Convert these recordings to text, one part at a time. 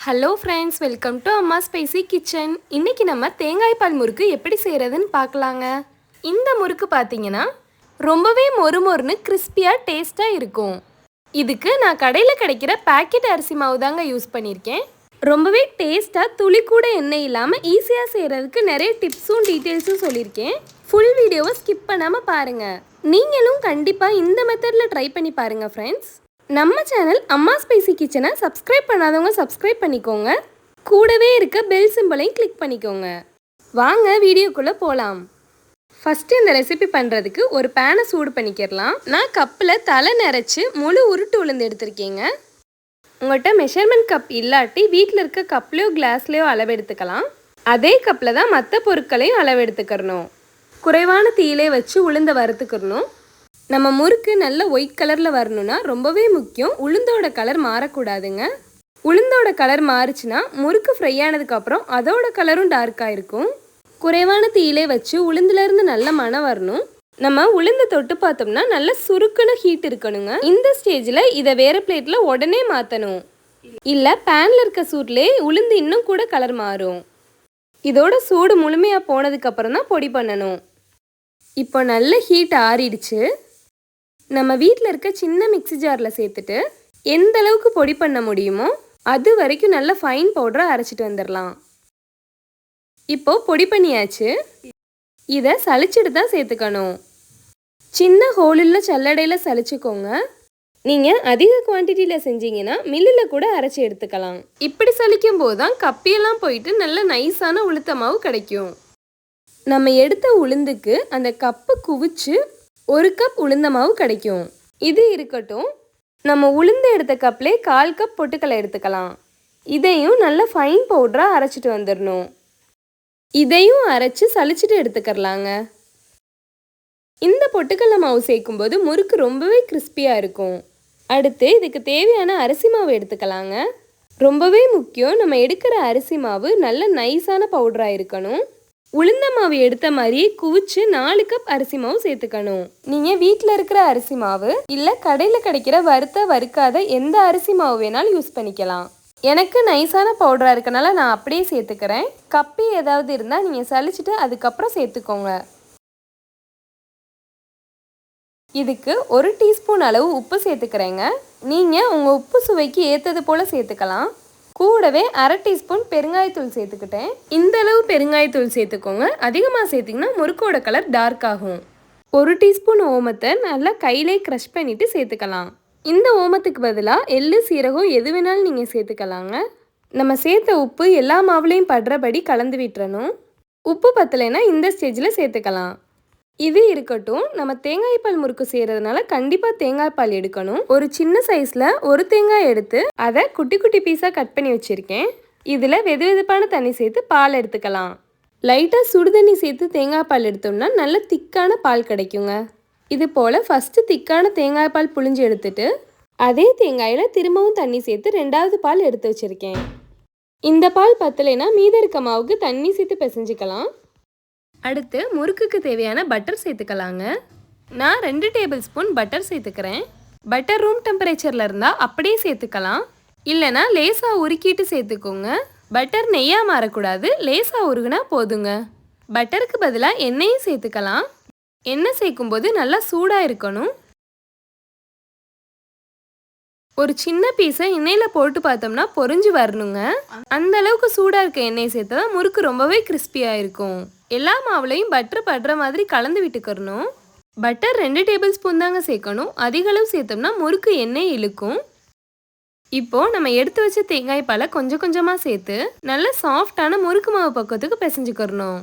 Hello friends, welcome to அம்மா spicy kitchen. இன்றைக்கி நம்ம தேங்காய் பால் முறுக்கு எப்படி செய்கிறதுன்னு பார்க்கலாங்க. இந்த முறுக்கு பார்த்தீங்கன்னா ரொம்பவே மொறுமொறுன்னு கிறிஸ்பியாக டேஸ்ட்டாக இருக்கும். இதுக்கு நான் கடையில் கிடைக்கிற பேக்கெட் அரிசி மாவு தாங்க யூஸ் பண்ணியிருக்கேன். ரொம்பவே டேஸ்ட்டாக துளி கூட எண்ணெய் இல்லாமல் ஈஸியாக செய்கிறதுக்கு நிறைய டிப்ஸும் டீட்டெயில்ஸும் சொல்லியிருக்கேன். ஃபுல் வீடியோவை ஸ்கிப் பண்ணாமல் பாருங்கள். நீங்களும் கண்டிப்பாக இந்த மெத்தடில் ட்ரை பண்ணி பாருங்கள் ஃப்ரெண்ட்ஸ். நம்ம சேனல் அம்மா ஸ்பைசி கிச்சனை சப்ஸ்கிரைப் பண்ணாதவங்க சப்ஸ்கிரைப் பண்ணிக்கோங்க. கூடவே இருக்க பெல் சிம்பலையும் கிளிக் பண்ணிக்கோங்க. வாங்க வீடியோக்குள்ளே போகலாம். ஃபஸ்ட்டு இந்த ரெசிபி பண்ணுறதுக்கு ஒரு பேனை சூடு பண்ணிக்கிறலாம். நான் கப்பில் தலை நிறச்சி முழு உருட்டு உளுந்து எடுத்திருக்கேங்க. உங்கள்கிட்ட மெஷர்மெண்ட் கப் இல்லாட்டி வீட்டில் இருக்க கப்லேயோ கிளாஸ்லேயோ அளவு எடுத்துக்கலாம். அதே கப்பில் தான் மற்ற பொருட்களையும் அளவு எடுத்துக்கிறணும். குறைவான தீயிலே வச்சு உளுந்தை வறுத்துக்கிறணும். நம்ம முறுக்கு நல்ல ஒயிட் கலரில் வரணும்னா ரொம்பவே முக்கியம், உளுந்தோட கலர் மாறக்கூடாதுங்க. உளுந்தோட கலர் மாறுச்சுன்னா முறுக்கு ஃப்ரை ஆனதுக்கப்புறம் அதோட கலரும் டார்க்காக இருக்கும். குறைவான தீயிலே வச்சு உளுந்துலேருந்து நல்ல மணம் வரணும். நம்ம உளுந்து தொட்டு பார்த்தோம்னா நல்ல சுருக்குன்னு ஹீட் இருக்கணுங்க. இந்த ஸ்டேஜில் இதை வேறு பிளேட்டில் உடனே மாற்றணும். இல்லை பேனில் இருக்க சூட்லேயே உளுந்து இன்னும் கூட கலர் மாறும். இதோட சூடு முழுமையாக போனதுக்கப்புறம் தான் பொடி பண்ணணும். இப்போ நல்ல ஹீட் ஆறிடுச்சு. நம்ம வீட்டில் இருக்க சின்ன மிக்ஸி ஜாரில் சேர்த்துட்டு எந்த அளவுக்கு பொடி பண்ண முடியுமோ அது வரைக்கும் நல்ல ஃபைன் பவுடரை அரைச்சிட்டு வந்துடலாம். இப்போது பொடி பண்ணியாச்சு. இதை சளிச்சிட்டு தான் சேர்த்துக்கணும். சின்ன ஹோலில் சல்லடையில் சளிச்சுக்கோங்க. நீங்கள் அதிக குவான்டிட்டியில் செஞ்சீங்கன்னா மில்லில் கூட அரைச்சி எடுத்துக்கலாம். இப்படி சலிக்கும் போது தான் கப்பியெல்லாம் போயிட்டு நல்ல நைஸான உளுத்த மாவு கிடைக்கும். நம்ம எடுத்த உளுந்துக்கு அந்த கப்பு குவிச்சு 1 கப் உளுந்த மாவு கிடைக்கும். இது இருக்கட்டும். நம்ம உளுந்து எடுத்த கப்லேயே 1/4 கப் பொட்டுக்கடலை எடுத்துக்கலாம். இதையும் நல்ல ஃபைன் பவுடராக அரைச்சிட்டு வந்துடணும். இதையும் அரைச்சி சளிச்சிட்டு எடுத்துக்கலாங்க. இந்த பொட்டுக்கடலை மாவு சேர்க்கும்போது முறுக்கு ரொம்பவே கிறிஸ்பியாக இருக்கும். அடுத்து இதுக்கு தேவையான அரிசி மாவு எடுத்துக்கலாங்க. ரொம்பவே முக்கியம், நம்ம எடுக்கிற அரிசி மாவு நல்ல நைஸான பவுடராக இருக்கணும். உளுந்த மாவு எடுத்த மாதிரியே குவிச்சு 4 கப் அரிசி மாவு சேர்த்துக்கணும். நீங்கள் வீட்டில் இருக்கிற அரிசி மாவு இல்லை கடையில் கிடைக்கிற வறுக்காத எந்த அரிசி மாவு வேணாலும் யூஸ் பண்ணிக்கலாம். எனக்கு நைஸான பவுடராக இருக்கனால நான் அப்படியே சேர்த்துக்கிறேன். கப்பி ஏதாவது இருந்தால் நீங்கள் சளிச்சிட்டு அதுக்கப்புறம் சேர்த்துக்கோங்க. இதுக்கு 1 டீஸ்பூன் அளவு உப்பு சேர்த்துக்கிறேங்க. நீங்கள் உங்கள் உப்பு சுவைக்கு ஏற்றது போல் சேர்த்துக்கலாம். கூடவே 1/2 டீஸ்பூன் பெருங்காயத்தூள் சேர்த்துக்கிட்டேன். இந்த அளவு பெருங்காயத்தூள் சேர்த்துக்கோங்க. அதிகமாக சேர்த்திங்கன்னா முறுக்கோட கலர் டார்க் ஆகும். 1 டீஸ்பூன் ஓமத்தை நல்லா கையிலே க்ரஷ் பண்ணிவிட்டு சேர்த்துக்கலாம். இந்த ஓமத்துக்கு பதிலாக எள்ளு சீரகம் எது வேணாலும் நீங்கள் சேர்த்துக்கலாங்க. நம்ம சேர்த்த உப்பு எல்லா மாவுலேயும் படுறபடி கலந்து விட்டுறணும். உப்பு பத்தலைன்னா இந்த ஸ்டேஜில் சேர்த்துக்கலாம். இது இருக்கட்டும். நம்ம தேங்காய் பால் முறுக்கு செய்கிறதுனால கண்டிப்பாக தேங்காய் பால் எடுக்கணும். ஒரு சின்ன சைஸில் ஒரு தேங்காய் எடுத்து அதை குட்டி குட்டி பீஸாக கட் பண்ணி வச்சுருக்கேன். இதில் வெதுவெதுப்பான தண்ணி சேர்த்து பால் எடுத்துக்கலாம். லைட்டாக சுடுதண்ணி சேர்த்து தேங்காய் பால் எடுத்தோம்னா நல்ல திக்கான பால் கிடைக்குங்க. இது போல் ஃபஸ்ட்டு திக்கான தேங்காய் பால் புழிஞ்சு எடுத்துட்டு அதே தேங்காயில் திரும்பவும் தண்ணி சேர்த்து 2வது பால் எடுத்து வச்சுருக்கேன். இந்த பால் பத்தலைன்னா மீத இருக்க மாவுக்கு தண்ணி சேர்த்து பிசைஞ்சிக்கலாம். அடுத்து முறுக்குக்கு தேவையான பட்டர் சேர்த்துக்கலாங்க. நான் 2 டேபிள் ஸ்பூன் பட்டர் சேர்த்துக்கிறேன். பட்டர் ரூம் டெம்பரேச்சரில் இருந்தால் அப்படியே சேர்த்துக்கலாம். இல்லைனா லேசாக உருக்கிட்டு சேர்த்துக்கோங்க. பட்டர் நெய்யாக மாறக்கூடாது, லேசாக உருகுனா போதுங்க. பட்டருக்கு பதிலாக எண்ணெயும் சேர்த்துக்கலாம். எண்ணெய் சேர்க்கும்போது நல்லா சூடாக இருக்கணும். ஒரு சின்ன பீஸை எண்ணெயில் போட்டு பார்த்தோம்னா பொரிஞ்சு வரணுங்க. அந்த அளவுக்கு சூடாக இருக்க எண்ணெய் சேர்த்தா தான் முறுக்கு ரொம்பவே கிறிஸ்பியாக இருக்கும். எல்லா மாவுலையும் பட்டர் படுற மாதிரி கலந்து விட்டுக்கிறணும். பட்டர் 2 டேபிள் ஸ்பூன் தாங்க சேர்க்கணும். அதிக அளவு சேர்த்தோம்னா முறுக்கு எண்ணெய் இழுக்கும். இப்போது நம்ம எடுத்து வச்ச தேங்காய் பாலை கொஞ்சம் கொஞ்சமாக சேர்த்து நல்ல சாஃப்டான முறுக்கு மாவு பக்கத்துக்கு பிசைஞ்சுக்கிறணும்.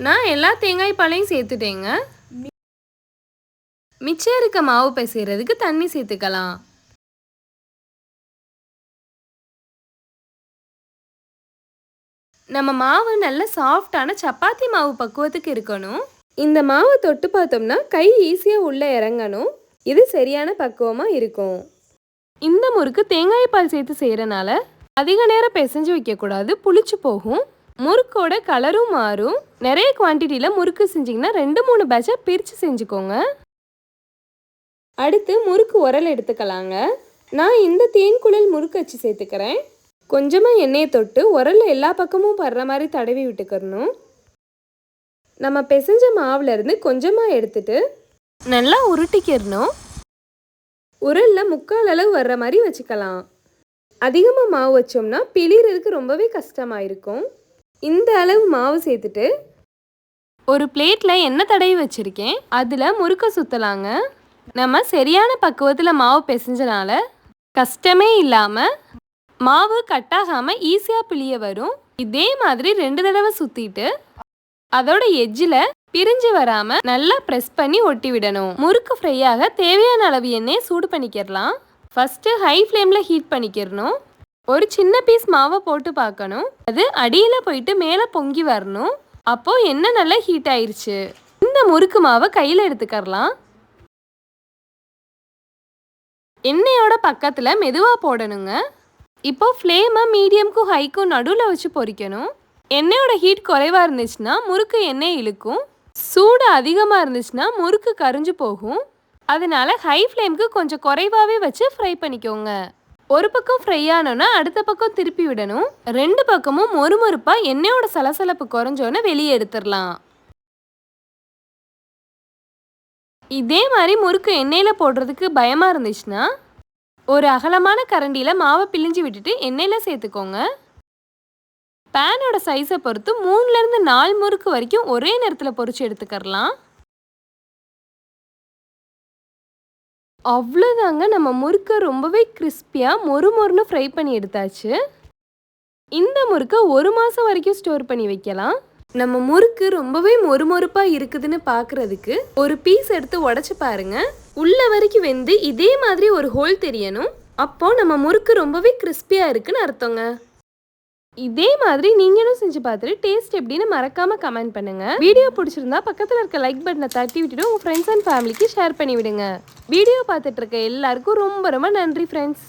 நான் எல்லா தேங்காய் பாலையும் சேர்த்துட்டேங்க. மிச்சம் இருக்க மாவு பிசைறதுக்கு தண்ணி சேர்த்துக்கலாம். நம்ம மாவு நல்ல சாஃப்டான சப்பாத்தி மாவு பக்குவத்துக்கு இருக்கணும். இந்த மாவை தொட்டு பார்த்தோம்னா கை ஈஸியாக உள்ளே இறங்கணும். இது சரியான பக்குவமாக இருக்கும். இந்த முறுக்கு தேங்காய் பால் சேர்த்து செய்கிறனால அதிக நேரம் பிசைஞ்சு வைக்கக்கூடாது, புளிச்சு போகும். முறுக்கோட கலரும் மாறும். நிறைய குவான்டிட்டியில் முறுக்கு செஞ்சிங்கன்னா 2-3 பேட்சாக பிரித்து செஞ்சுக்கோங்க. அடுத்து முறுக்கு உரல் எடுத்துக்கலாங்க. நான் இந்த தேன்குழல் முறுக்கு அச்சு சேர்த்துக்கிறேன். கொஞ்சமாக எண்ணெயை தொட்டு உரலில் எல்லா பக்கமும் படுற மாதிரி தடவி விட்டுக்கிறணும். நம்ம பிசைஞ்ச மாவுலேருந்து கொஞ்சமாக எடுத்துட்டு நல்லா உருட்டிக்கிறணும். உரலில் 3/4 அளவு வர்ற மாதிரி வச்சுக்கலாம். அதிகமாக மாவு வச்சோம்னா பிழிறதுக்கு ரொம்பவே கஷ்டமாக இருக்கும். இந்த அளவு மாவு சேர்த்துட்டு ஒரு பிளேட்டில் எண்ணெய் தடவி வச்சுருக்கேன். அதில் முறுக்க சுற்றலாங்க. நம்ம சரியான பக்குவத்தில் மாவு பிசைஞ்சனால கஷ்டமே இல்லாமல் மாவு கட்டாகாமல் ஈஸியாக பிழிய வரும். இதே மாதிரி 2 தடவை சுற்றிட்டு அதோட எட்ஜில் பிரிஞ்சு வராமல் நல்லா ப்ரெஸ் பண்ணி ஒட்டி விடணும். முறுக்கு ஃப்ரையாக தேவையான அளவு எண்ணெய் சூடு பண்ணிக்கிறலாம். ஃபஸ்ட்டு ஹை ஃப்ளேமில் ஹீட் பண்ணிக்கிறணும். ஒரு சின்ன பீஸ் மாவை போட்டு பார்க்கணும். அது அடியில் போயிட்டு மேலே பொங்கி வரணும். அப்போது எண்ணெய் நல்லா ஹீட் ஆயிடுச்சு. இந்த முறுக்கு மாவை கையில் எடுத்துக்கரலாம். எண்ணெயோட பக்கத்தில் மெதுவாக போடணுங்க. இப்போ ஃப்ளேமை மீடியம்க்கும் ஹைக்கும் நடுவில் வச்சு பொரிக்கணும். எண்ணெயோட ஹீட் குறைவாக இருந்துச்சுன்னா முறுக்கு எண்ணெய் இழுக்கும். சூடு அதிகமாக இருந்துச்சுன்னா முறுக்கு கரிஞ்சு போகும். அதனால ஹை ஃப்ளேமுக்கு கொஞ்சம் குறைவாகவே வச்சு ஃப்ரை பண்ணிக்கோங்க. ஒரு பக்கம் ஃப்ரை ஆனோன்னா அடுத்த பக்கம் திருப்பி விடணும். 2 பக்கமும் மொறுமொறுப்பாக எண்ணெயோட சலசலப்பு குறைஞ்சோன்னு வெளியே எடுத்துடலாம். இதே மாதிரி முறுக்கு எண்ணெயில் போடுறதுக்கு பயமாக இருந்துச்சுன்னா ஒரு அகலமான கரண்டியில் மாவை பிழிஞ்சு விட்டுட்டு எண்ணெயில் சேர்த்துக்கோங்க. பேனோட சைஸை பொறுத்து 3லேருந்து 4 முறுக்கு வரைக்கும் ஒரே நேரத்தில் பொரிச்சு எடுத்துக்கரலாம். அவ்வளோதாங்க, நம்ம முறுக்கை ரொம்பவே கிறிஸ்பியாக மொறுமொறுன்னு ஃப்ரை பண்ணி எடுத்தாச்சு. இந்த முறுக்கை 1 மாதம் வரைக்கும் ஸ்டோர் பண்ணி வைக்கலாம். நம்ம முறுக்கு ரொம்பவே மொறுமொறுப்பாக இருக்குதுன்னு பார்க்குறதுக்கு ஒரு பீஸ் எடுத்து உடச்சி பாருங்க. உள்ள வரைக்கும் வெந்து இதே மாதிரி ஒரு ஹோல் தெரியணும். அப்போ நம்ம முறுக்கு ரொம்பவே கிறிஸ்பியாக இருக்குன்னு அர்த்தங்க. இதே மாதிரி நீங்களும் செஞ்சு பார்த்துட்டு டேஸ்ட் எப்படின்னு மறக்காமல் கமெண்ட் பண்ணுங்கள். வீடியோ பிடிச்சிருந்தா பக்கத்தில் இருக்க லைக் பட்டனை தட்டி விட்டுட்டு உங்கள் ஃப்ரெண்ட்ஸ் அண்ட் ஃபேமிலிக்கு ஷேர் பண்ணி விடுங்க. வீடியோ பார்த்துட்டு இருக்க எல்லாருக்கும் ரொம்ப ரொம்ப நன்றி ஃப்ரெண்ட்ஸ்.